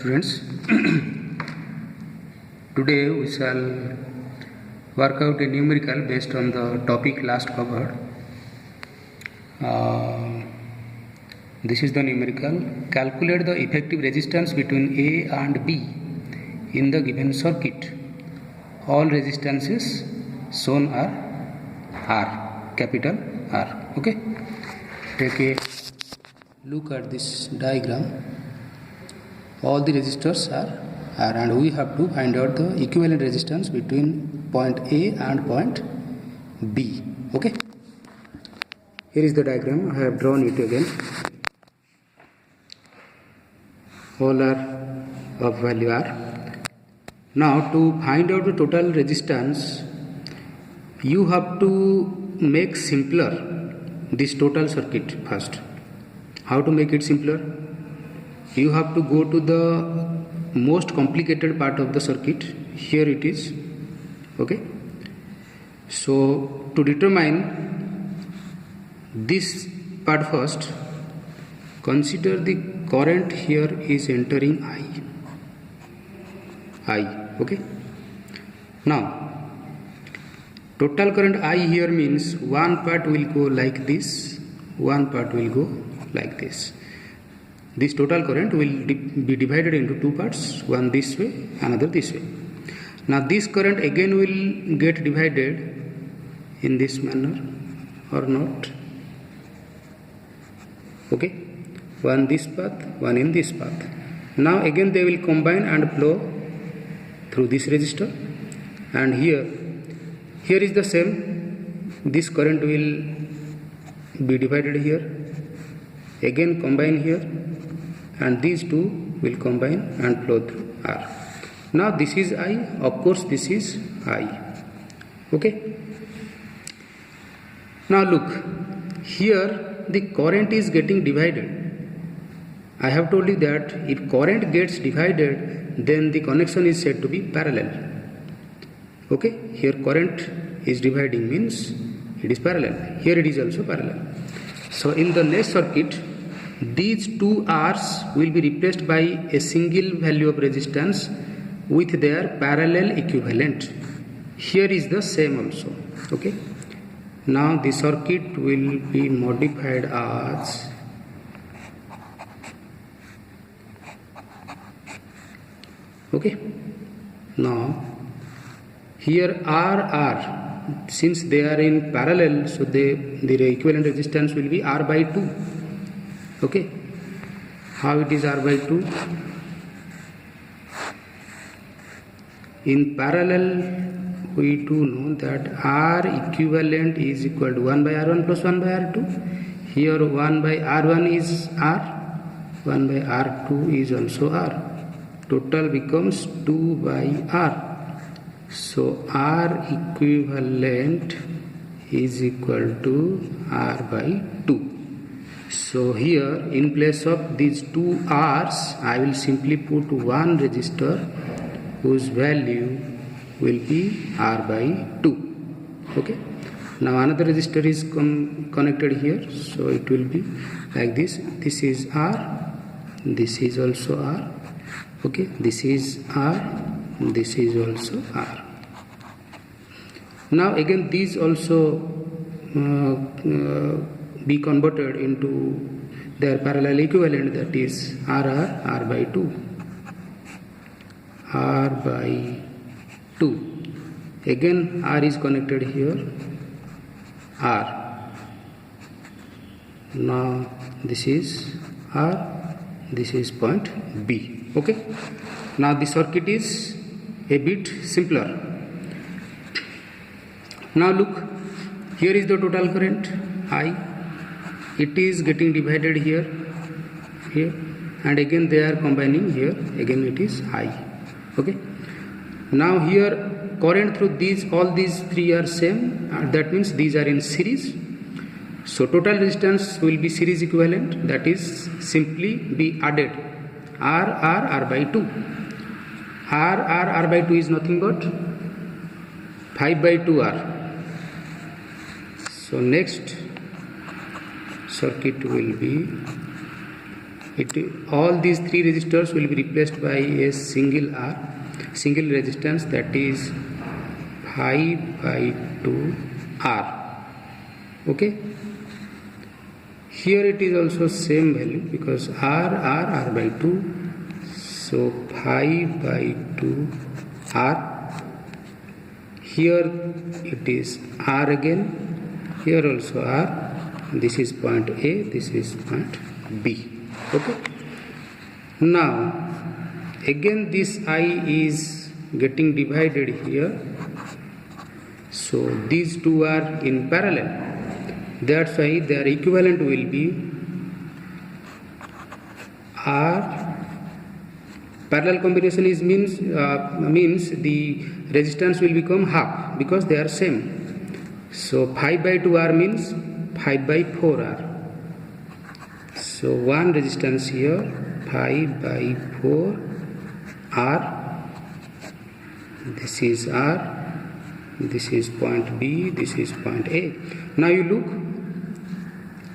students. Today we shall work out a numerical based on the topic last covered. This is the numerical. Calculate the effective resistance between A and B in the given circuit. All resistances shown are R, capital R. Okay. Take a look at this diagram. All the resistors are R, and we have to find out the equivalent resistance between point A and point B. Okay. Here is the diagram. I have drawn it again. All are of value R. Now to find out the total resistance, you have to make simpler this total circuit first. How to make it simpler? You have to go to the most complicated part of the circuit. Here it is. Okay. So to determine this part first, consider the current here is entering I. Okay. Now total current I here means one part will go like this, one part will go like this. This total current will be divided into two parts, one this way, another this way. Now this current again will get divided in this manner or not. Okay, one this path, one in this path. Now again they will combine and flow through this resistor, and here is the same. This current will be divided here, again combine here, and these two will combine and flow through R. Now this is I, of course this is I. Okay. Now look, here the current is getting divided. I have told you that if current gets divided, then the connection is said to be parallel. Okay, here current is dividing means it is parallel. Here it is also parallel. So in the next circuit, these two R's will be replaced by a single value of resistance with their parallel equivalent. Here is the same also. Okay. Now the circuit will be modified as okay. Now here R, since they are in parallel, so the equivalent resistance will be R by 2. Okay, how it is R by 2? In parallel, we do know that R equivalent is equal to 1 by R1 plus 1 by R2. Here 1 by R1 is R, 1 by R2 is also R. Total becomes 2 by R. So R equivalent is equal to R by 2. So here in place of these two R's, I will simply put one resistor whose value will be R by 2. Okay. Now another resistor is connected here, so it will be like this. This is R, this is also R. Okay, this is R, this is also R. Now again these also be converted into their parallel equivalent, that is R by 2. R by 2. Again R is connected here, R. Now this is R, this is point B. Okay. Now the circuit is a bit simpler. Now look, here is the total current I. It is getting divided here, and again they are combining here, again it is I. Okay. Now here current through all these three are same, that means these are in series. So total resistance will be series equivalent, that is simply be added R by 2. R by 2 is nothing but 5 by 2 R. So next circuit will be all these three resistors will be replaced by a single resistance, that is 5 by 2 R. Okay, here it is also same value because R by 2, so 5 by 2 R. Here it is R again, here also R. This is point A, this is point B. Okay, now again this I is getting divided here, so these two are in parallel, that's why their equivalent will be R. Parallel combination is means the resistance will become half because they are same. So 5 by 2 R means 5 by 4 R. So one resistance here, 5 by 4 R. This is R. This is point B. This is point A. Now you look,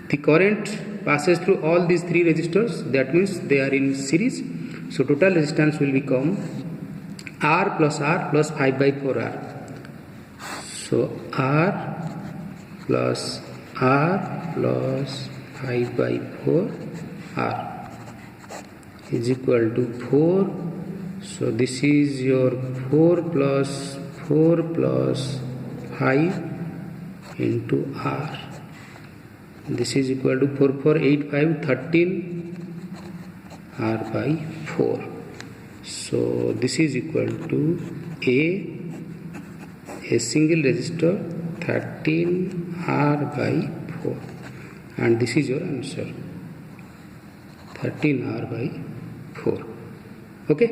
the current passes through all these three resistors. That means they are in series. So total resistance will become R plus 5 by 4 R. So R plus 5 by 4 R is equal to 4. So this is your 4 plus 5 into R. This is equal to 4 4 8 5 13 R by 4. So this is equal to a single resistor 13 R by 4, and this is your answer, 13 R by 4. Okay.